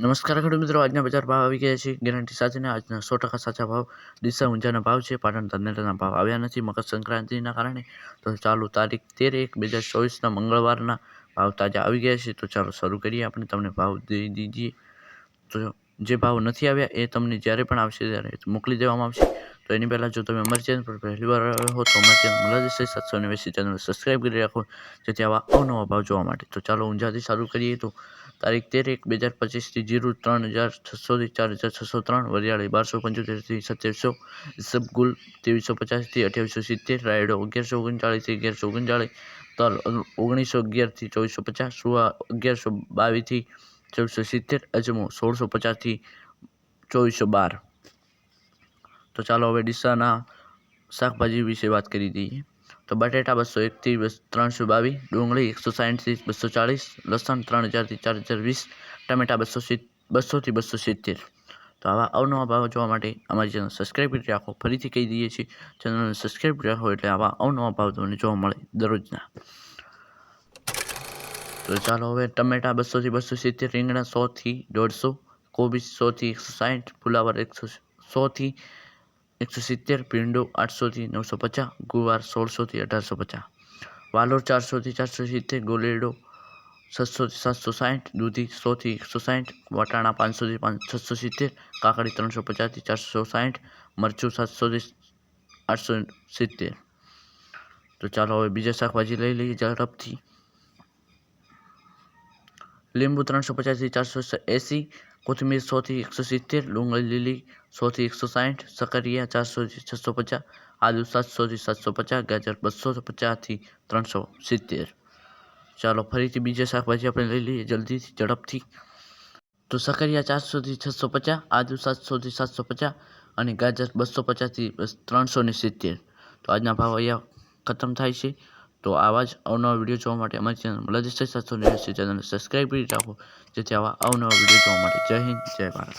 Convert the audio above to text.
નમસ્કાર ખેડૂત મિત્રો, આજના બજાર ભાવ આવી ગયા છે ગેરંટી સાથેના. આજના 100% સાચા ભાવ ડીસા ઊંઝાના ભાવ છે. પાટણ ધાનેરાના ભાવ આવ્યા નથી મકર સંક્રાંતિના કારણે. તો ચાલો તારીખ 13/1/2024ના મંગળવારના ભાવ તાજા આવી ગયા છે. તો ચાલો શરૂ કરીએ. આપણે તમને ભાવ દઈ દીજીએ. તો જે ભાવ નથી આવ્યા એ તમને જ્યારે પણ આવશે ત્યારે મોકલી દેવામાં આવશે. તો એની પહેલાં જો તમે અમારી ચેનલ પર પહેલી વાર આવ્યા હો તો અમારી ચેનલ મલાદેશ 789 ચેનલ સબસ્ક્રાઈબ કરી રાખો, જેથી આવા અવનવા ભાવ જોવા માટે. તો ચાલો ઊંઝાથી શરૂ કરીએ. તો તારીખ 13/1/2025 જીરું 3600 4603, વરિયાળી 1275 2700, ઇસબગુલ 2350 2870, રાયડો 1139 1139, તલ 1911 2450, સુવા 1122 1470, અજમો 1650 2412. તો ચાલો હવે ડીસાના શાકભાજી વિશે વાત કરી દઈએ. તો બટેટા 201 322, ડુંગળી 160 240, લસણ 3000 4020, ટમેટા 200 270. તો આવા અવનવા ભાવ જોવા માટે અમારી ચેનલ સબસ્ક્રાઈબ કરી રાખો. ફરીથી કહી દઈએ છીએ, ચેનલને સબસ્ક્રાઈબ કરી રાખો એટલે આવા અવનવા ભાવ તમને જોવા મળે દરરોજના. તો ચાલો હવે ટમેટા 200 270, રીંગણા 100 થી 150, કોબીજ 100 થી 160, ફુલાવર 100 થી 170, ભીંડો 800 થી 950, ગુવાર 1600 થી 1850, વાલોર 400 થી 470, ગોલેડો 600 થી 760, દૂધી 100 થી 160, વટાણા 500 થી 670, કાકડી 350 થી 460, મરચું 700 થી 870. તો ચાલો હવે બીજા શાકભાજી લઈ લઈએ ઝડપથી. લીંબુ 350 થી 480, કોથમીર 100 થી 170, ડુંગળી લીલી 100 થી 160, સકરિયા 400 થી 650, આદુ 700 થી 750, ગાજર 250 થી 370. ચાલો ફરીથી બીજા શાકભાજી આપણે લઈ લઈએ જલ્દીથી ઝડપથી. તો સકરિયા 400 થી 650, આદુ 700 થી 750 અને ગાજર 250 થી 370. તો આજના ભાવ અહીંયા ખતમ થાય છે. તો આવા જ અવનવા વિડીયો જોવા માટે અમારી ચેનલ મલાદેશ 789 ચેનલને સબસ્ક્રાઈબ કરી રાખો, જેથી આવા અવનવા વિડીયો જોવા માટે. જય હિન્દ, જય ભારત.